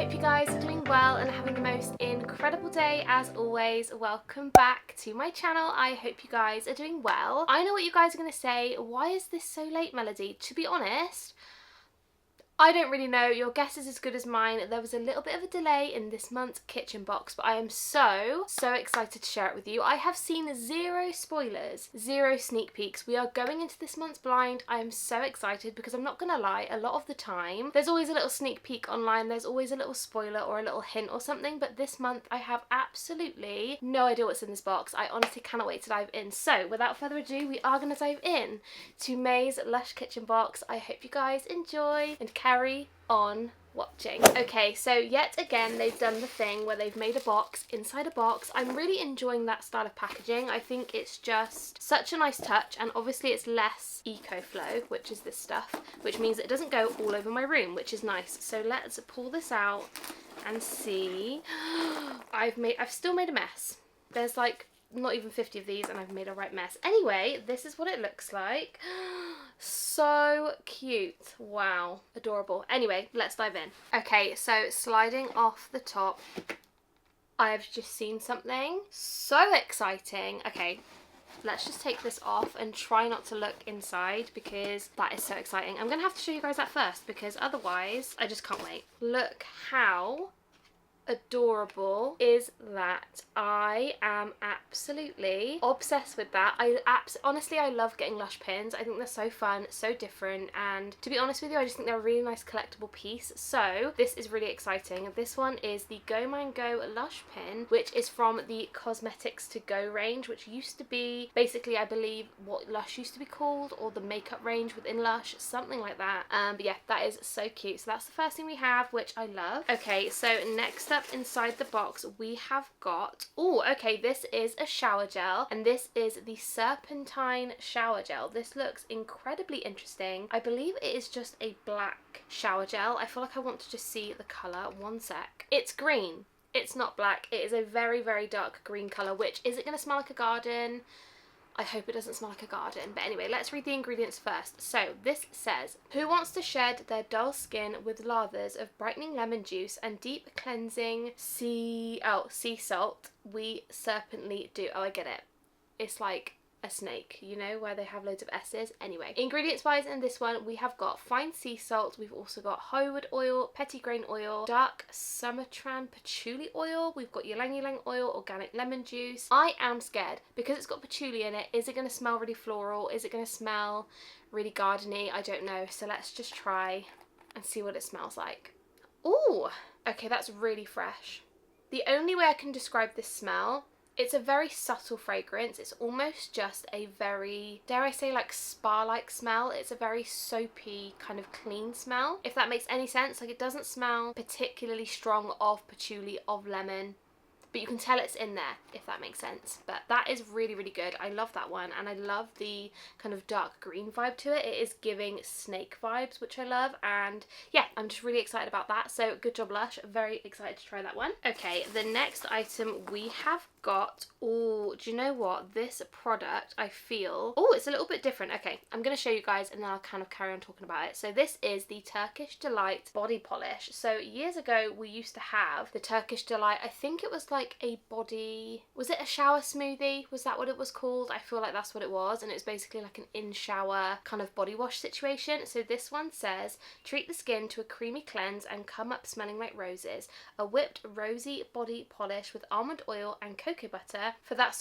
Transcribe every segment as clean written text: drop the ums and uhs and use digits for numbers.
hope you guys are doing well and having the most incredible day as always. Welcome back to my channel. I hope you guys are doing well. I know what you guys are going to say. Why is this so late, Melody? To be honest, I don't really know. Your guess is as good as mine. There was a little bit of a delay in this month's kitchen box, but I am so excited to share it with you. I have seen zero spoilers, zero sneak peeks. We are going into this month's blind. I am so excited because I'm not gonna lie, a lot of the time there's always a little sneak peek online, there's always a little spoiler or a little hint or something, but this month I have absolutely no idea what's in this box. I honestly cannot wait to dive in. So without further ado, we are gonna dive in to May's Lush kitchen box. I hope you guys enjoy and carry on watching. Okay, so yet again they've done the thing where they've made a box inside a box. I'm really enjoying that style of packaging. I think it's just such a nice touch, and obviously it's less eco-flow, which is this stuff, which means it doesn't go all over my room, which is nice. So let's pull this out and see. I've still made a mess. There's like not even 50 of these and I've made a right mess. Anyway, this is what it looks like. So cute. Wow, adorable. Anyway, let's dive in. Okay, so sliding off the top, I've just seen something so exciting. Okay, let's just take this off and try not to look inside because that is so exciting. I'm gonna have to show you guys that first because otherwise I just can't wait. Look how adorable is that. I am absolutely obsessed with that. Honestly, I love getting Lush pins. I think they're so fun, so different, and to be honest with you, I just think they're a really nice collectible piece. So this is really exciting. This one is the Go Man Go Lush pin, which is from the Cosmetics to Go range, which used to be basically, I believe, what Lush used to be called, or the makeup range within Lush, something like that. But yeah, that is so cute. So that's the first thing we have, which I love. Okay, so next up inside the box we have got, oh okay, this is a shower gel, and this is the Serpentine Shower Gel. This looks incredibly interesting. I believe it is just a black shower gel. I feel like I want to just see the colour. One sec. It's green. It's not black. It is a very dark green colour, which, is it going to smell like a garden? I hope it doesn't smell like a garden. But anyway, let's read the ingredients first. So this says, who wants to shed their dull skin with lathers of brightening lemon juice and deep cleansing sea salt? We certainly do. Oh, I get it. It's like a snake, you know, where they have loads of S's. Anyway, ingredients wise in this one we have got fine sea salt, we've also got hoewood oil, petitgrain oil, dark Sumatra patchouli oil, we've got ylang ylang oil, organic lemon juice. I am scared because it's got patchouli in it. Is it going to smell really floral? Is it going to smell really gardeny? I don't know. So let's just try and see what it smells like. Ooh, okay, that's really fresh. The only way I can describe this smell, it's a very subtle fragrance. It's almost just a very, dare I say, like spa-like smell. It's a very soapy kind of clean smell, if that makes any sense. Like, it doesn't smell particularly strong of patchouli, of lemon, but you can tell it's in there, if that makes sense. But that is really good. I love that one, and I love the kind of dark green vibe to it. It is giving snake vibes, which I love, and yeah, I'm just really excited about that. So good job, Lush. Very excited to try that one. Okay, the next item we have got, oh, do you know what, this product, I feel, oh, it's a little bit different. Okay, I'm going to show you guys and then I'll kind of carry on talking about it. So this is the Turkish Delight body polish. So years ago we used to have the Turkish Delight, I think it was like a body, was it a shower smoothie? Was that what it was called? I feel like that's what it was, and it was basically like an in-shower kind of body wash situation. So this one says, treat the skin to a creamy cleanse and come up smelling like roses. A whipped rosy body polish with almond oil and cocoa butter for that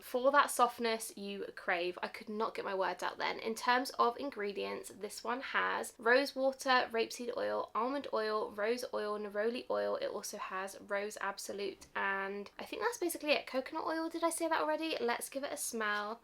for that softness you crave. I could not get my words out then. In terms of ingredients, this one has rose water, rapeseed oil, almond oil, rose oil, neroli oil. It also has rose absolute, and I think that's basically it. Coconut oil, did I say that already? Let's give it a smell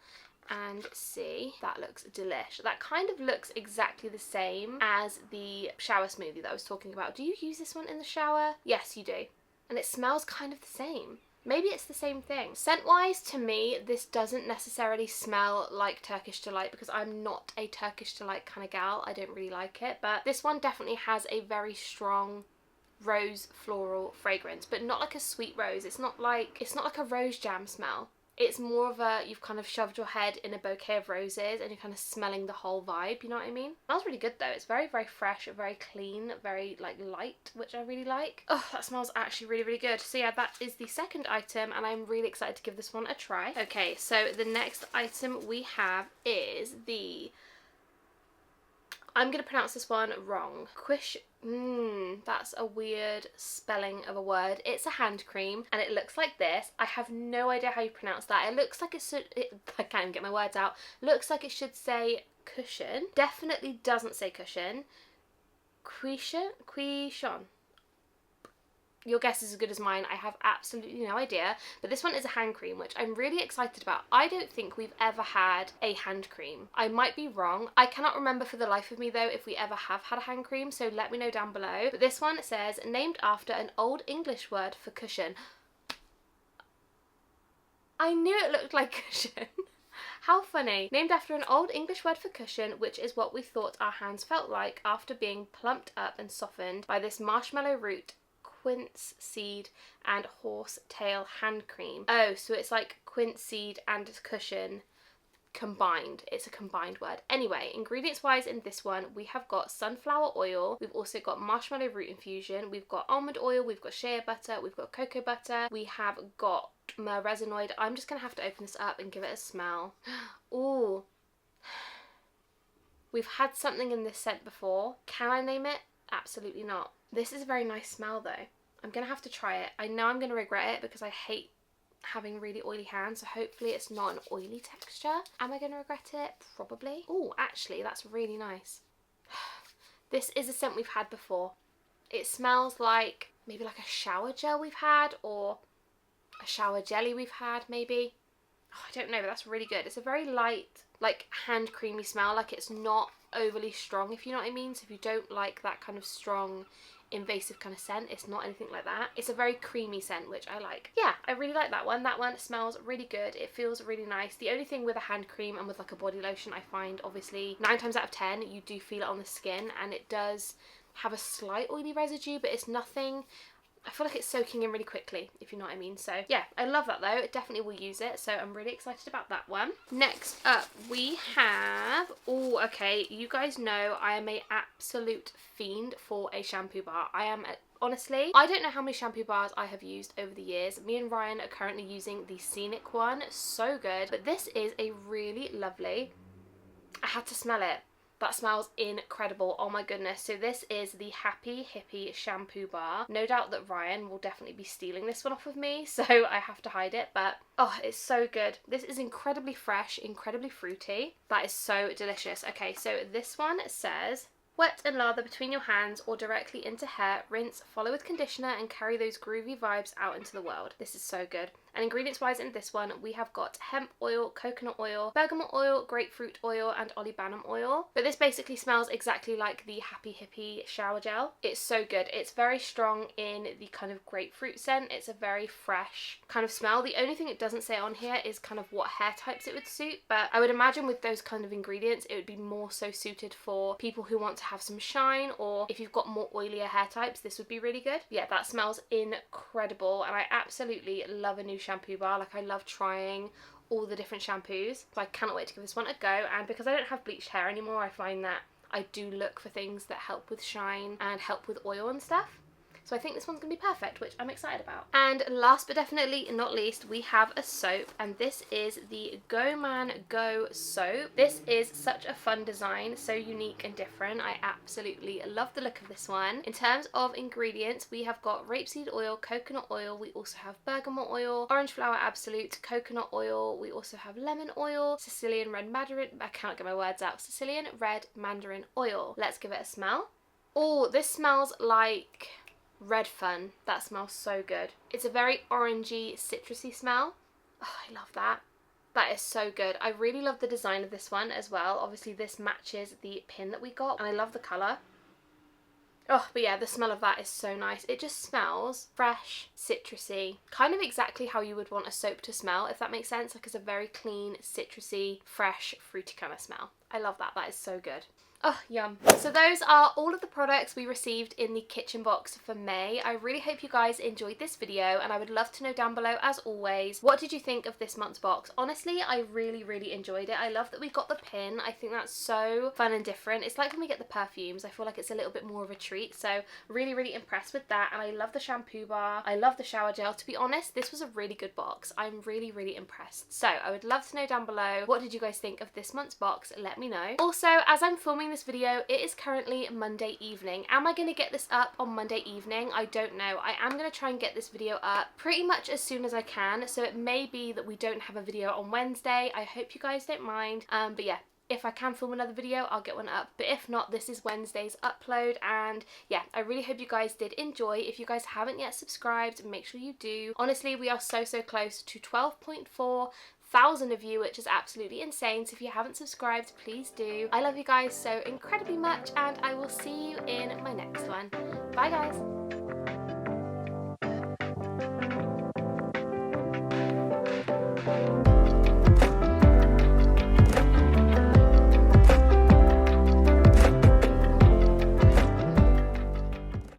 and see. That looks delish. That kind of looks exactly the same as the shower smoothie that I was talking about. Do you use this one in the shower? Yes, you do. And it smells kind of the same. Maybe it's the same thing. Scent wise, to me, this doesn't necessarily smell like Turkish Delight because I'm not a Turkish Delight kind of gal. I don't really like it, but this one definitely has a very strong rose floral fragrance, but not like a sweet rose. It's not like a rose jam smell. It's more of a, you've kind of shoved your head in a bouquet of roses and you're kind of smelling the whole vibe, you know what I mean? It smells really good though. It's very, very fresh, very clean, very like light, which I really like. Oh, that smells actually really, really good. So yeah, that is the second item and I'm really excited to give this one a try. Okay, so the next item we have is the, I'm going to pronounce this one wrong. That's a weird spelling of a word. It's a hand cream and it looks like this. I have no idea how you pronounce that. It looks like I can't even get my words out. Looks like it should say cushion. Definitely doesn't say cushion. Cuishon. Your guess is as good as mine. I have absolutely no idea. But this one is a hand cream, which I'm really excited about. I don't think we've ever had a hand cream. I might be wrong. I cannot remember for the life of me though if we ever have had a hand cream, so let me know down below. But this one says, named after an old English word for cushion. I knew it looked like cushion. How funny. Named after an old English word for cushion, which is what we thought our hands felt like after being plumped up and softened by this marshmallow root, quince seed and horsetail hand cream. Oh, so it's like quince seed and cushion combined. It's a combined word. Anyway, ingredients wise in this one, we have got sunflower oil, we've also got marshmallow root infusion, we've got almond oil, we've got shea butter, we've got cocoa butter, we have got resinoid. I'm just gonna have to open this up and give it a smell. Ooh. We've had something in this scent before. Can I name it? Absolutely not. This is a very nice smell though. I'm gonna have to try it. I know I'm gonna regret it because I hate having really oily hands, so hopefully it's not an oily texture. Am I gonna regret it? Probably. Oh, actually that's really nice. This is a scent we've had before. It smells like maybe like a shower gel we've had, or a shower jelly we've had maybe. Oh, I don't know, but that's really good. It's a very light, like hand creamy smell. Like it's not overly strong, if you know what I mean. So if you don't like that kind of strong invasive kind of scent, it's not anything like that. It's a very creamy scent, which I like. Yeah, I really like that one. That one smells really good. It feels really nice. The only thing with a hand cream and with like a body lotion, I find obviously 9 times out of 10 you do feel it on the skin and it does have a slight oily residue, but it's nothing. I feel like it's soaking in really quickly, if you know what I mean. So yeah, I love that though. Definitely will use it. So I'm really excited about that one. Next up we have, oh, okay, you guys know I am an absolute fiend for a shampoo bar. Honestly, I don't know how many shampoo bars I have used over the years. Me and Ryan are currently using the Scenic one. So good. But this is a really lovely, I had to smell it. That smells incredible. Oh my goodness. So this is the Happy Hippie shampoo bar. No doubt that Ryan will definitely be stealing this one off of me, so I have to hide it, but oh, it's so good. This is incredibly fresh, incredibly fruity. That is so delicious. Okay, so this one says, wet and lather between your hands or directly into hair, rinse, follow with conditioner and carry those groovy vibes out into the world. This is so good. And ingredients wise in this one, we have got hemp oil, coconut oil, bergamot oil, grapefruit oil and olibanum oil. But this basically smells exactly like the Happy Hippie shower gel. It's so good. It's very strong in the kind of grapefruit scent. It's a very fresh kind of smell. The only thing it doesn't say on here is kind of what hair types it would suit, but I would imagine with those kind of ingredients it would be more so suited for people who want to have some shine, or if you've got more oilier hair types, this would be really good. Yeah, that smells incredible and I absolutely love a new shampoo bar. Like I love trying all the different shampoos, so I cannot wait to give this one a go. And because I don't have bleached hair anymore, I find that I do look for things that help with shine and help with oil and stuff. So I think this one's going to be perfect, which I'm excited about. And last but definitely not least, we have a soap, and this is the Go Man Go soap. This is such a fun design, so unique and different. I absolutely love the look of this one. In terms of ingredients, we have got rapeseed oil, coconut oil, we also have bergamot oil, orange flower absolute, coconut oil, we also have lemon oil, Sicilian red mandarin, I can't get my words out, Sicilian red mandarin oil. Let's give it a smell. Oh, this smells like Red Fun. That smells so good. It's a very orangey, citrusy smell. Oh, I love that. That is so good. I really love the design of this one as well. Obviously this matches the pin that we got and I love the colour. Oh, but yeah, the smell of that is so nice. It just smells fresh, citrusy, kind of exactly how you would want a soap to smell, if that makes sense. Like it's a very clean, citrusy, fresh, fruity kind of smell. I love that. That is so good. Oh, yum. So those are all of the products we received in the kitchen box for May. I really hope you guys enjoyed this video, and I would love to know down below, as always, what did you think of this month's box? Honestly, I really enjoyed it. I love that we got the pin. I think that's so fun and different. It's like when we get the perfumes, I feel like it's a little bit more of a treat, so really impressed with that. And I love the shampoo bar. I love the shower gel. To be honest, this was a really good box. I'm really impressed. So I would love to know down below, what did you guys think of this month's box? Let me know. Also, as I'm filming this video, it is currently Monday evening. Am I going to get this up on Monday evening? I don't know. I am going to try and get this video up pretty much as soon as I can, so it may be that we don't have a video on Wednesday. I hope you guys don't mind, but yeah, if I can film another video, I'll get one up. But if not, this is Wednesday's upload. And yeah, I really hope you guys did enjoy. If you guys haven't yet subscribed, make sure you do. Honestly, we are so close to 12.4 thousand of you, which is absolutely insane. So if you haven't subscribed, please do. I love you guys so incredibly much, and I will see you in my next one. Bye guys.